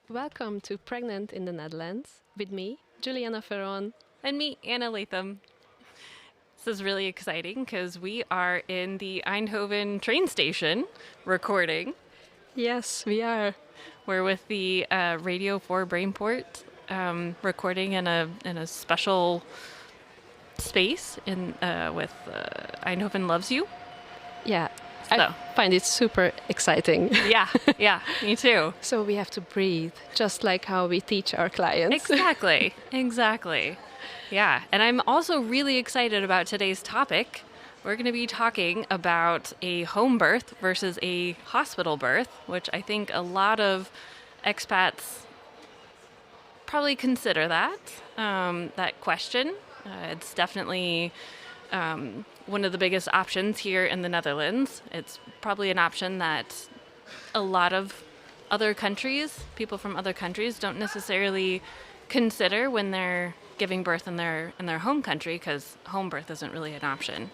Welcome to Pregnant in the Netherlands with me, Julianna. And me, Anna Latham. This is really exciting because we are in the Eindhoven train station recording. Yes, we are. We're with the radio for Brainport, recording in a special space in with Eindhoven Loves You. Yeah, So. I find it super exciting. Yeah, me too. So we have to breathe, just like how we teach our clients. Exactly. Yeah, and I'm also really excited about today's topic. We're going to be talking about a home birth versus a hospital birth, which I think a lot of expats probably consider that question. It's definitely one of the biggest options here in the Netherlands. It's probably an option that a lot of other countries, people from other countries, don't necessarily consider when they're giving birth in their home country, because home birth isn't really an option.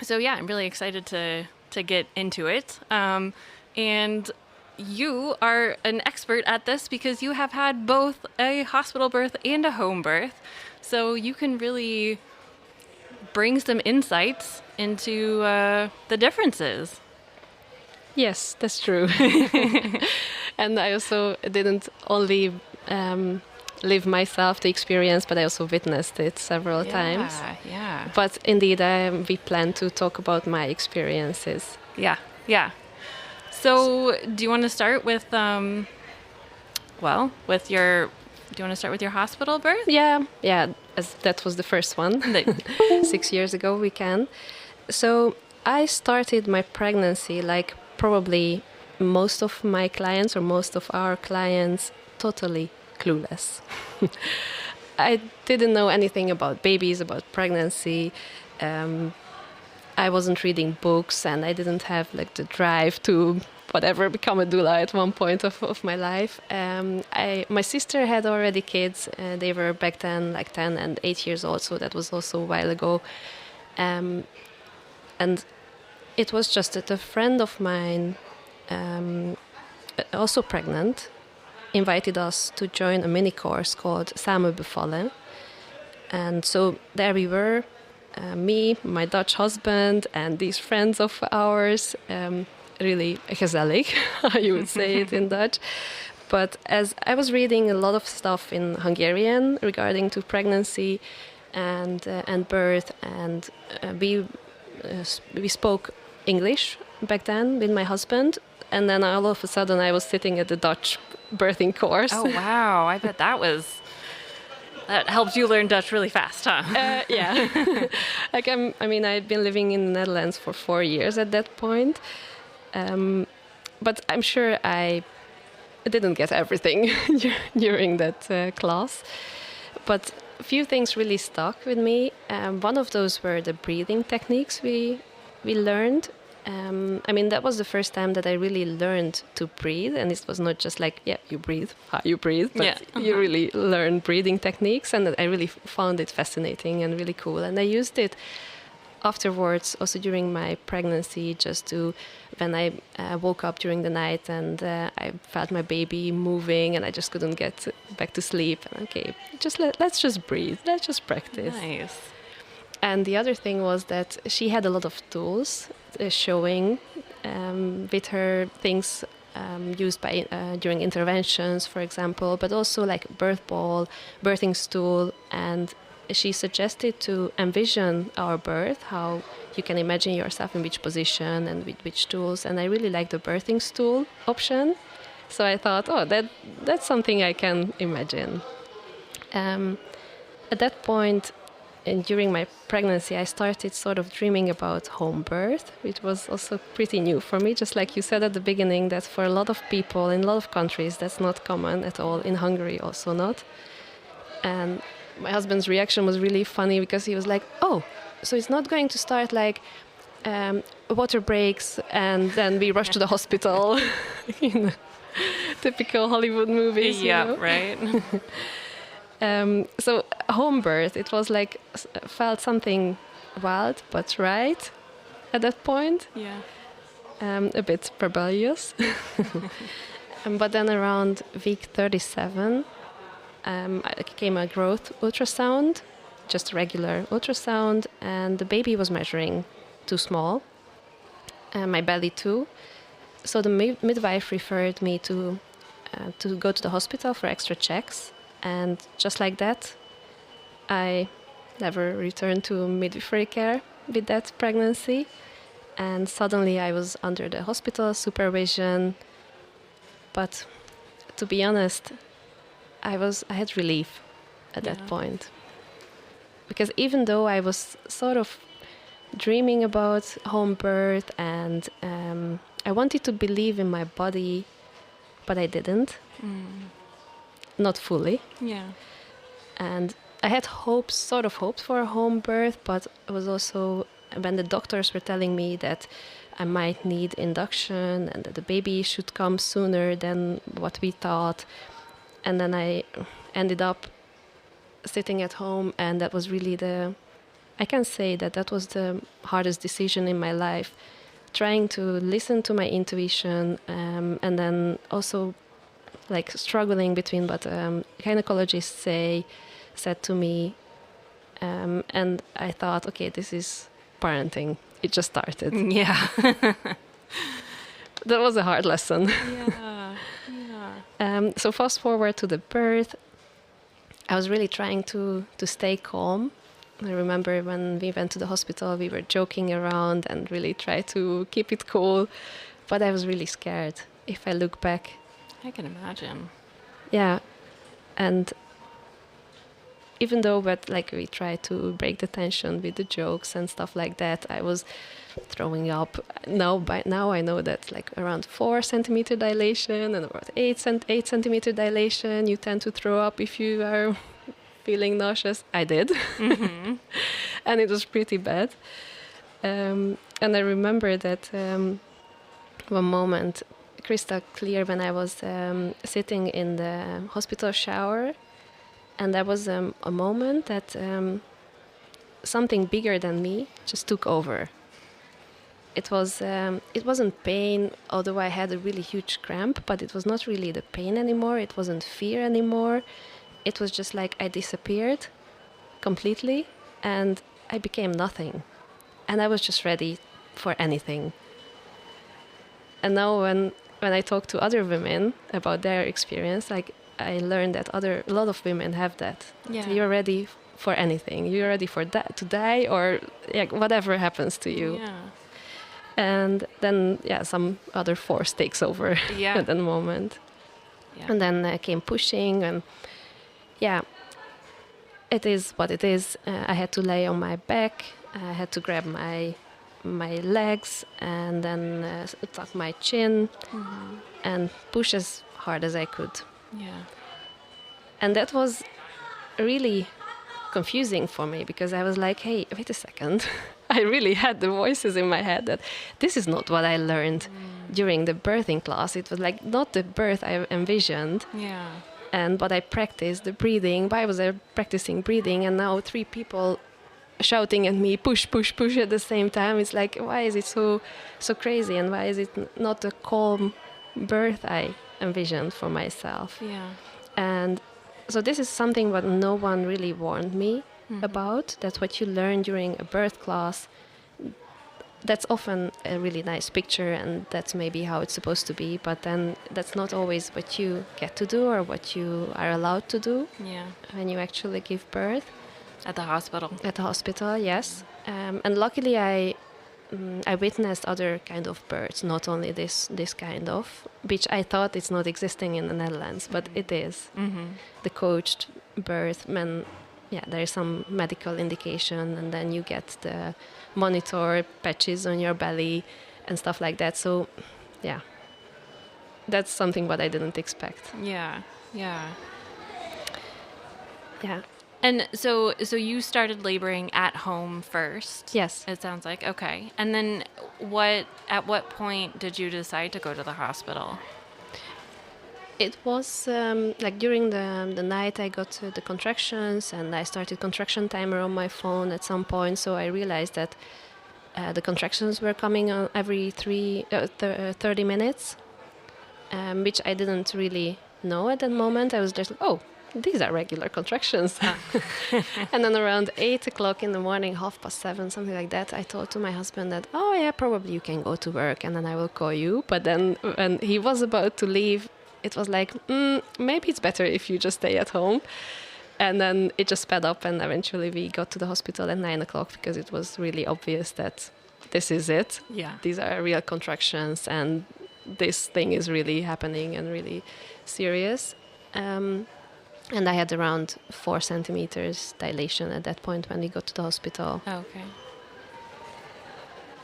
So yeah, I'm really excited to get into it. And you are an expert at this because you have had both a hospital birth and a home birth. So you can really bring some insights into the differences. Yes, that's true. And I also didn't only live myself the experience, but I also witnessed it several times. Yeah. But indeed, we plan to talk about my experiences. Yeah. So, do you want to start with do you want to start with your hospital birth? Yeah, as that was the first one. 6 years ago, we can. So I started my pregnancy like probably most of my clients or most of our clients totally clueless. I didn't know anything about babies, about pregnancy. I wasn't reading books, and I didn't have like the drive to whatever become a doula at one point of my life. My sister had already kids. They were back then like 10 and 8 years old, so that was also a while ago. And it was just that a friend of mine, also pregnant, invited us to join a mini course called Samen bevallen. And so there we were, me, my Dutch husband, and these friends of ours, really gezellig, you would say it in Dutch. But as I was reading a lot of stuff in Hungarian regarding to pregnancy and birth, and we spoke English back then with my husband, and then all of a sudden I was sitting at the Dutch birthing course. Oh wow! I bet that helped you learn Dutch really fast, huh? Yeah. I'd been living in the Netherlands for 4 years at that point, but I'm sure I didn't get everything during that class. But a few things really stuck with me. One of those were the breathing techniques we learned. That was the first time that I really learned to breathe, and it was not just like, yeah, you breathe, how you breathe, but you really learn breathing techniques, and I really found it fascinating and really cool. And I used it afterwards, also during my pregnancy, when I woke up during the night and I felt my baby moving and I just couldn't get back to sleep. And okay, let's just breathe, let's just practice. Nice. And the other thing was that she had a lot of tools showing with her things used during interventions, for example, but also like birth ball, birthing stool, and she suggested to envision our birth, how you can imagine yourself in which position and with which tools. And I really like the birthing stool option. So I thought, that's something I can imagine. At that point, and during my pregnancy, I started sort of dreaming about home birth, which was also pretty new for me. Just like you said at the beginning, that for a lot of people in a lot of countries, that's not common at all. In Hungary, also not. And my husband's reaction was really funny because he was like, "Oh, so it's not going to start like water breaks and then we rush to the hospital," in typical Hollywood movies. Yeah, right. So home birth, it was like felt something wild but right at that point. Yeah. A bit rebellious. But then around week 37, I came a growth ultrasound, just regular ultrasound, and the baby was measuring too small, and my belly too. So the midwife referred me to go to the hospital for extra checks, and just like that, I never returned to midwifery care with that pregnancy, and suddenly I was under the hospital supervision. But to be honest, I had relief at that point, because even though I was sort of dreaming about home birth and I wanted to believe in my body, but I didn't. Not fully. Yeah. And I had sort of hopes for a home birth, but it was also when the doctors were telling me that I might need induction and that the baby should come sooner than what we thought. And then I ended up sitting at home, and that was really I can say that was the hardest decision in my life, trying to listen to my intuition, and then also like struggling between what gynecologists said to me, and I thought, okay, this is parenting. It just started. Yeah. That was a hard lesson. Yeah. So fast forward to the birth, I was really trying to stay calm. I remember when we went to the hospital, we were joking around and really tried to keep it cool, but I was really scared. If I look back, I can imagine. yeah, and even though we tried to break the tension with the jokes and stuff like that, I was throwing up. By now I know that like around 4 centimeter dilation and about 8 centimeter dilation, you tend to throw up if you are feeling nauseous. I did. Mm-hmm. And it was pretty bad. And I remember that one moment, crystal clear, when I was sitting in the hospital shower, and there was a moment that something bigger than me just took over. It wasn't pain, although I had a really huge cramp, but it was not really the pain anymore. It wasn't fear anymore. It was just like I disappeared completely, and I became nothing. And I was just ready for anything. And now when I talk to other women about their experience, like I learned that a lot of women have that. Yeah. So you're ready for anything. You're ready for that, to die, or whatever happens to you. Yeah. And then some other force takes over at that moment. Yeah. And then I came pushing, and it is what it is. I had to lay on my back. I had to grab my legs and then tuck my chin and push as hard as I could. Yeah. And that was really confusing for me, because I was like, hey, wait a second. I really had the voices in my head that this is not what I learned during the birthing class. It was like not the birth I envisioned. Yeah. And but I practiced the breathing. Why was I practicing breathing? And now 3 people shouting at me, push, push, push at the same time. It's like, why is it so crazy? And why is it not a calm birth I envisioned for myself? Yeah. And so this is something what no one really warned me about. That's what you learn during a birth class. That's often a really nice picture, and that's maybe how it's supposed to be. But then that's not always what you get to do or what you are allowed to do when you actually give birth. At the hospital. At the hospital, yes. And luckily I witnessed other kind of births, not only this kind of, which I thought it's not existing in the Netherlands, but it is. The coached birth, when there is some medical indication, and then you get the monitor patches on your belly and stuff like that. So, that's something what I didn't expect. Yeah. Yeah. And so you started laboring at home first? Yes. It sounds like. Okay. And then at what point did you decide to go to the hospital? It was during the night I got the contractions, and I started contraction timer on my phone at some point. So I realized that the contractions were coming on every 30 minutes. which I didn't really know at that moment. I was just like, oh, these are regular contractions. And then around 8 o'clock in the morning, 7:30, something like that, I told to my husband that, oh yeah, probably you can go to work and then I will call you. But then when he was about to leave, it was like, maybe it's better if you just stay at home. And then it just sped up, and eventually we got to the hospital at 9 o'clock because it was really obvious that this is it. Yeah. These are real contractions and this thing is really happening and really serious. And I had around 4 centimeters dilation at that point when we got to the hospital. Okay.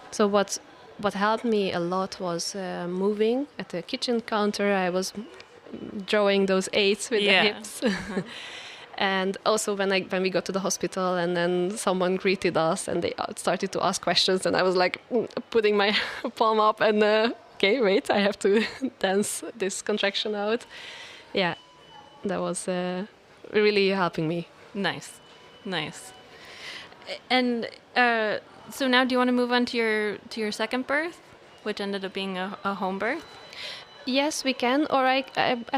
So what helped me a lot was moving at the kitchen counter. I was drawing those 8s with the hips. And also when we got to the hospital and then someone greeted us and they started to ask questions, and I was like putting my palm up and okay, wait, I have to dance this contraction out. Yeah, that was really helping me. Nice. And so now, do you want to move on to your second birth, which ended up being a home birth? Yes, we can. Or I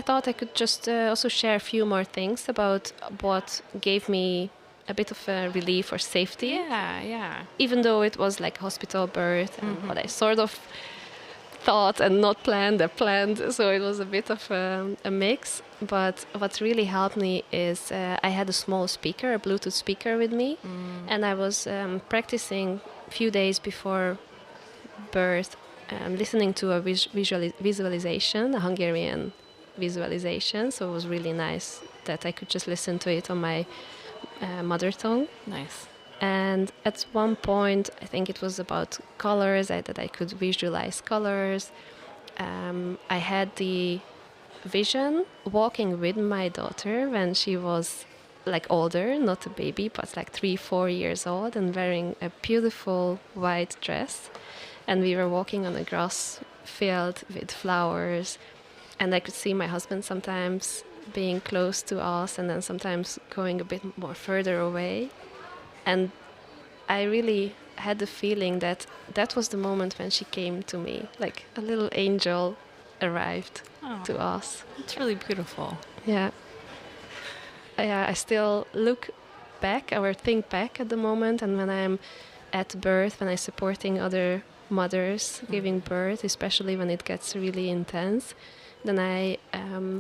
thought I could just also share a few more things about what gave me a bit of a relief or safety. Yeah. Even though it was like hospital birth and what I sort of thought and not planned, I planned. So it was a bit of a mix. But what really helped me is I had a small speaker, a Bluetooth speaker with me. And I was practicing a few days before birth, listening to a visualization, a Hungarian visualization. So it was really nice that I could just listen to it on my mother tongue. Nice. And at one point, I think it was about colors, that I could visualize colors. I had the vision walking with my daughter when she was like older, not a baby, but like 3-4 years old, and wearing a beautiful white dress. And we were walking on a grass field with flowers, and I could see my husband sometimes being close to us and then sometimes going a bit more further away. And I really had the feeling that that was the moment when she came to me, like a little angel arrived to us. It's really beautiful. Yeah. I still look back or think back at the moment, and when I'm at birth, when I'm supporting other mothers giving birth, especially when it gets really intense, then I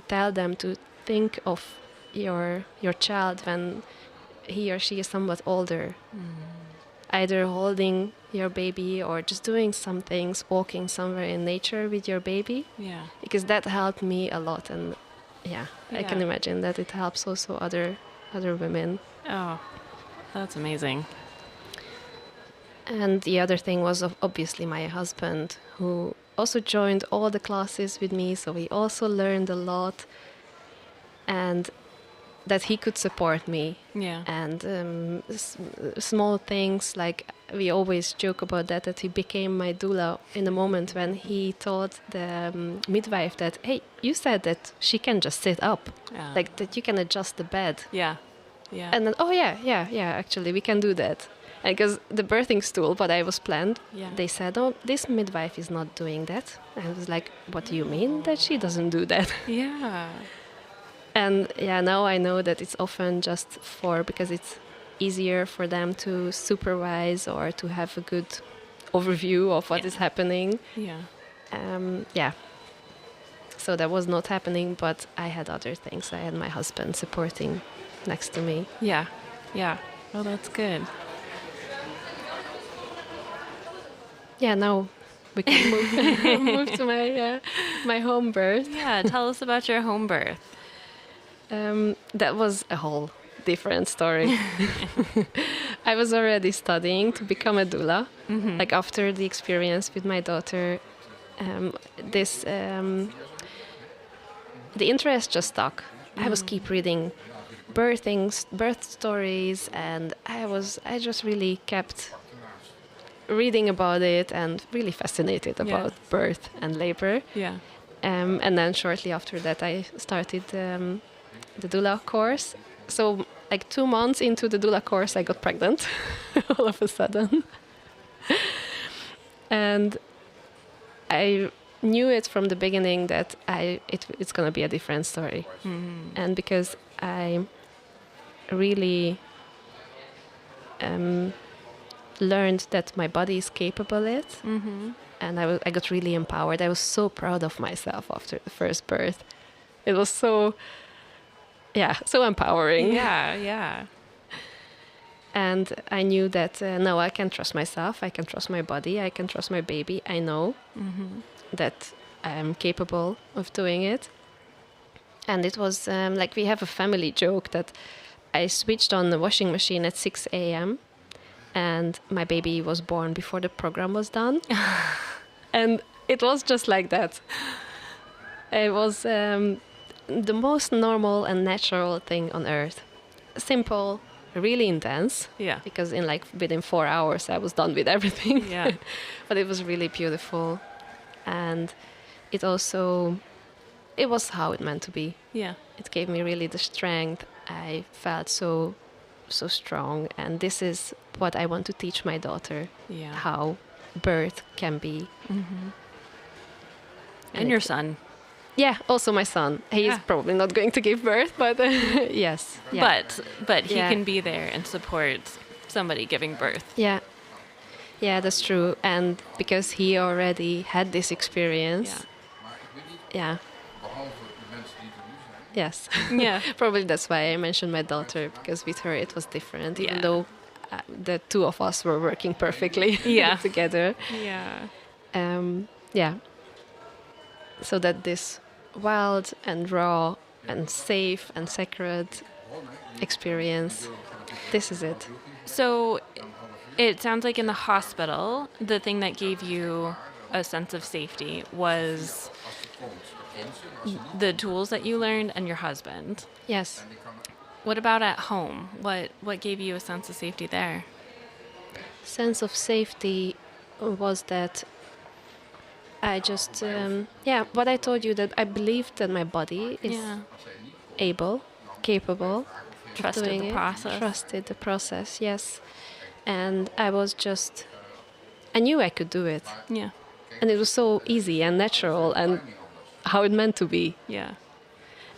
tell them to think of your child when he or she is somewhat older, either holding your baby or just doing some things, walking somewhere in nature with your baby. Yeah. Because that helped me a lot, and I can imagine that it helps also other women. Oh, that's amazing. And the other thing was obviously my husband, who also joined all the classes with me, so he also learned a lot, and that he could support me. Yeah. And small things, like we always joke about that he became my doula in the moment when he told the midwife that, hey, you said that she can just sit up, like that you can adjust the bed. Yeah. And then, oh yeah, actually we can do that. Because the birthing stool, what I was planned, they said, oh, this midwife is not doing that. And I was like, what do you mean that she doesn't do that? Yeah. And now I know that it's often just because it's easier for them to supervise or to have a good overview of what is happening. Yeah. So that was not happening, but I had other things. I had my husband supporting next to me. Yeah. Oh, that's good. Yeah, now we can move to my home birth. Yeah, tell us about your home birth. That was a whole different story. I was already studying to become a doula. Like after the experience with my daughter, the interest just stuck. I was keep reading birth stories, and I just really kept reading about it and really fascinated about birth and labor. Yeah. And then shortly after that, I started the doula course. So like 2 months into the doula course, I got pregnant all of a sudden. And I knew it from the beginning that it's going to be a different story. And because I really learned that my body is capable it, and I got really empowered. I was so proud of myself after the first birth. It was so empowering. Yeah. And I knew that, no, I can trust myself. I can trust my body. I can trust my baby. I know that I am capable of doing it. And it was like we have a family joke that I switched on the washing machine at 6 a.m. and my baby was born before the program was done. And it was just like that. It was the most normal and natural thing on earth. Simple, really intense. Yeah. Because within 4 hours I was done with everything. Yeah. But it was really beautiful. And it was how it meant to be. Yeah. It gave me really the strength. I felt so strong. And this is what I want to teach my daughter. Yeah. How birth can be. And your son. Yeah, also my son. He is probably not going to give birth, but yes. Yeah. But he can be there and support somebody giving birth. Yeah. Yeah, that's true. And because he already had this experience. Yeah. Yes. Yeah. Probably that's why I mentioned my daughter, because with her it was different, even though the two of us were working perfectly together. Yeah. Yeah. So that this wild and raw and safe and sacred experience, this is it. So it sounds like in the hospital, the thing that gave you a sense of safety was the tools that you learned and your husband. Yes. What about at home? What gave you a sense of safety there? Sense of safety was that I just, what I told you, that I believed that my body is capable of doing it. Trusted the process, yes. And I knew I could do it. Yeah. And it was so easy and natural and how it meant to be. Yeah.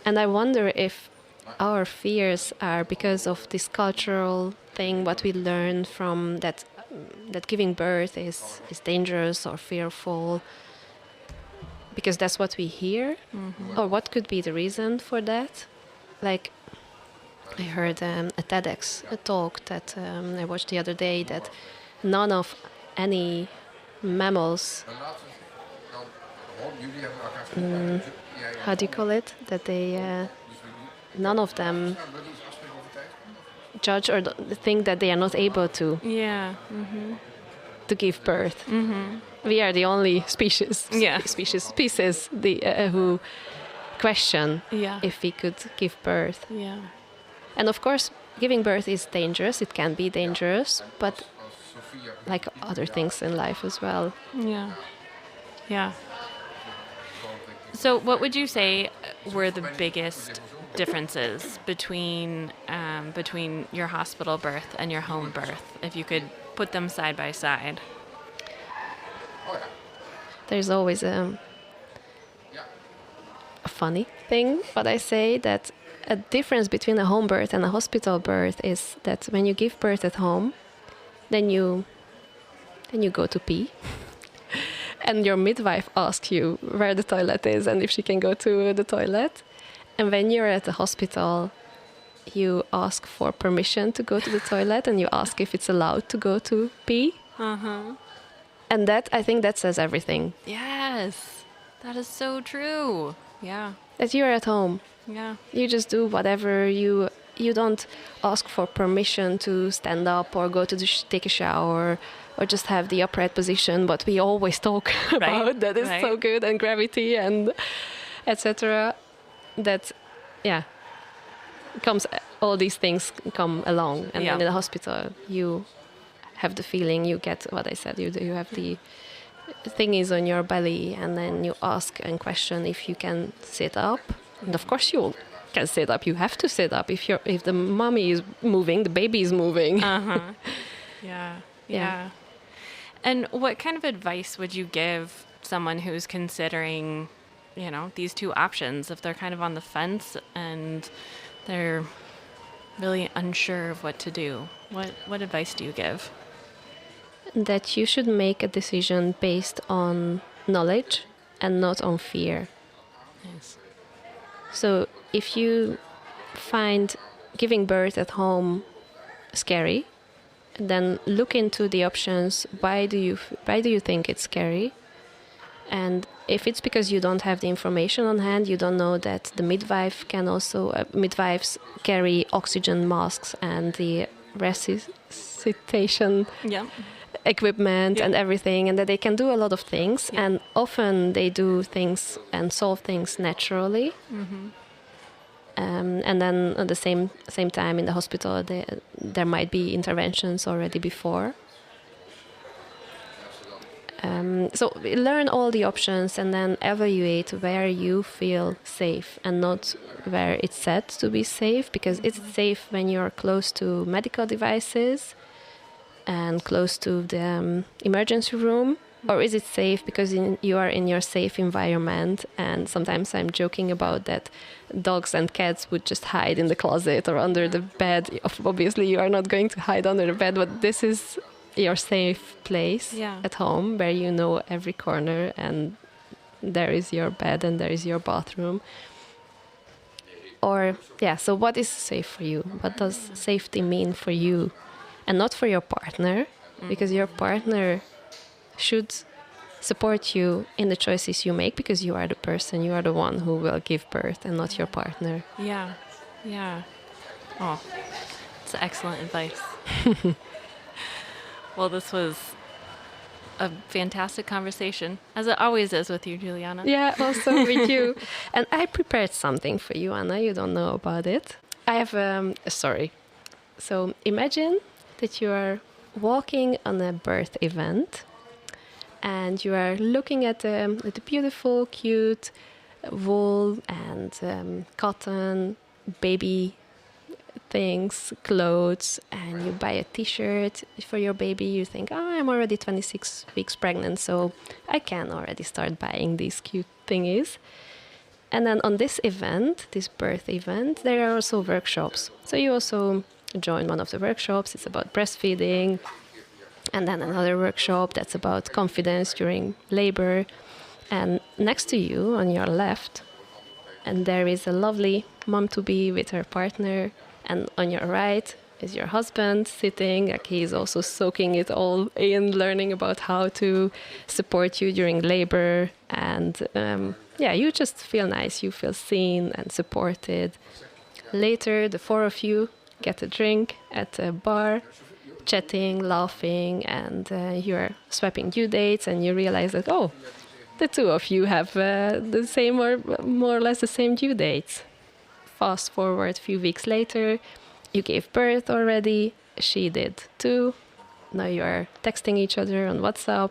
And I wonder if our fears are because of this cultural thing, what we learn from that giving birth is dangerous or fearful, because that's what we hear. Or what could be the reason for that? Like, I heard a TEDx talk that I watched the other day, that none of any mammals, how do you call it? That they, none of them judge or think that they are not able to give birth. We are the only species who question if we could give birth. Yeah. And of course, giving birth is dangerous. It can be dangerous, but like other things in life as well. Yeah. Yeah. So what would you say were the biggest differences between your hospital birth and your home birth, if you could put them side by side? There's always a funny thing, but I say that a difference between a home birth and a hospital birth is that when you give birth at home, then you go to pee. And your midwife asks you where the toilet is and if she can go to the toilet. And when you're at the hospital, you ask for permission to go to the toilet and you ask if it's allowed to go to pee. And that, I think that says everything. Yes, that is so true. Yeah. That you're at home. Yeah. You just do whatever you don't ask for permission to stand up or go to take a shower or just have the upright position, but we always talk about that is so good, and gravity and etc. That, all these things come along, and then in the hospital you have the feeling, you get what I said, you have the thingies on your belly, and then you ask and question if you can sit up, and of course you can sit up. You have to sit up. If the mommy is moving, the baby is moving. Yeah. And what kind of advice would you give someone who's considering, these two options, if they're kind of on the fence and they're really unsure of what to do? What advice do you give? That you should make a decision based on knowledge and not on fear. Yes. So if you find giving birth at home scary, then look into the options. Why do you think it's scary? And if it's because you don't have the information on hand, you don't know that the midwives carry oxygen masks and the resuscitation equipment and everything, and that they can do a lot of things, and often they do things and solve things naturally. And then at the same time in the hospital there might be interventions already before. So learn all the options and then evaluate where you feel safe and not where it's said to be safe, because it's safe when you're close to medical devices and close to the emergency room. Or is it safe because you are in your safe environment? And sometimes I'm joking about that dogs and cats would just hide in the closet or under the bed. Obviously, you are not going to hide under the bed, but this is your safe place at home where you know every corner, and there is your bed and there is your bathroom. Or, so what is safe for you? What does safety mean for you? And not for your partner, because your partner should support you in the choices you make, because you are the person, you are the one who will give birth and not your partner. Yeah. Oh, it's excellent advice. Well, this was a fantastic conversation, as it always is with you, Julianna. Yeah, also with you. And I prepared something for you, Anna. You don't know about it. I have a story. So imagine that you are walking on a birth event and you are looking at the beautiful, cute wool and cotton baby things, clothes, and you buy a t-shirt for your baby. You think, I'm already 26 weeks pregnant, so I can already start buying these cute thingies. And then on this event, this birth event, there are also workshops. So you also join one of the workshops. It's about breastfeeding. And then another workshop that's about confidence during labor. And next to you, on your left, and there is a lovely mom-to-be with her partner. And on your right is your husband sitting. Like, he's also soaking it all in, learning about how to support you during labor. And you just feel nice. You feel seen and supported. Later, the four of you get a drink at a bar, chatting, laughing, and you're swapping due dates, and you realize that, the two of you have the same or more or less the same due dates. Fast forward a few weeks later, you gave birth already, she did too. Now you are texting each other on WhatsApp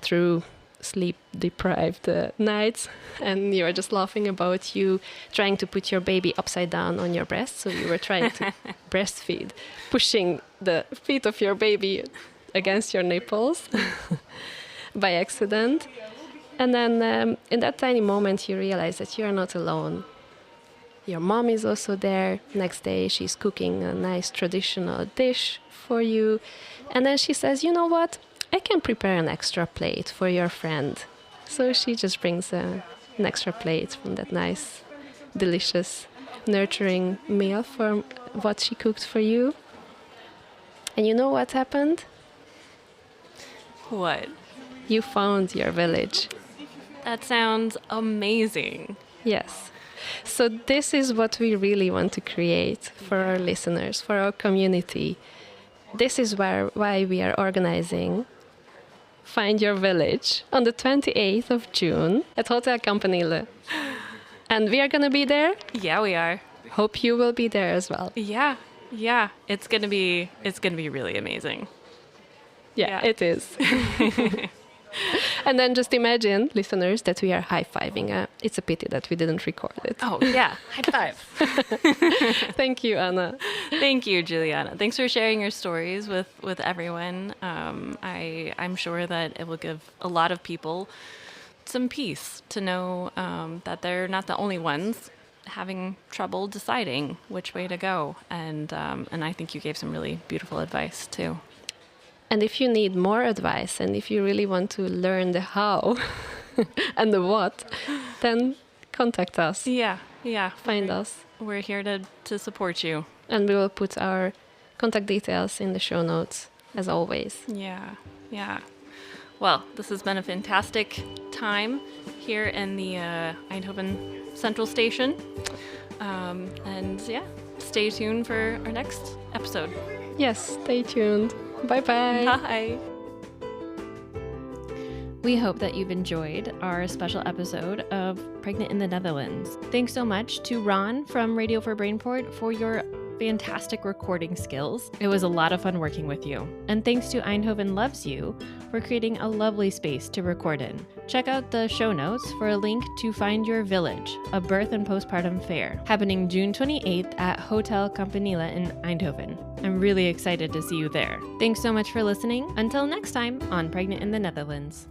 through sleep-deprived nights, and you are just laughing about you trying to put your baby upside down on your breast. So you were trying to breastfeed, pushing the feet of your baby against your nipples by accident. And then in that tiny moment, you realize that you're not alone. Your mom is also there. Next day, she's cooking a nice traditional dish for you. And then she says, you know what? I can prepare an extra plate for your friend. So she just brings an extra plate from that nice, delicious, nurturing meal for what she cooked for you. And you know what happened? What? You found your village. That sounds amazing. Yes. So this is what we really want to create for our listeners, for our community. This is why we are organizing Find Your Village on the 28th of June at Hotel Campanile. And we are going to be there. Yeah, we are. Hope you will be there as well. Yeah. It's gonna be really amazing. Yeah. It is. And then just imagine, listeners, that we are high-fiving. It's a pity that we didn't record it. Oh, yeah. High five. Thank you, Anna. Thank you, Juliana. Thanks for sharing your stories with everyone. I'm sure that it will give a lot of people some peace to know that they're not the only ones having trouble deciding which way to go. And I think you gave some really beautiful advice, too. And if you need more advice and if you really want to learn the how and the what, then contact us. Yeah. Find us. We're here to support you. And we will put our contact details in the show notes, as always. Yeah. Well, this has been a fantastic time here in the Eindhoven Central Station. And yeah, stay tuned for our next episode. Yes, stay tuned. Bye-bye. Bye. We hope that you've enjoyed our special episode of Pregnant in the Netherlands. Thanks so much to Ron from Radio for Brainport for your fantastic recording skills. It was a lot of fun working with you. And thanks to Eindhoven Loves You for creating a lovely space to record in. Check out the show notes for a link to Find Your Village, a birth and postpartum fair, happening June 28th at Hotel Campanile in Eindhoven. I'm really excited to see you there. Thanks so much for listening. Until next time on Pregnant in the Netherlands.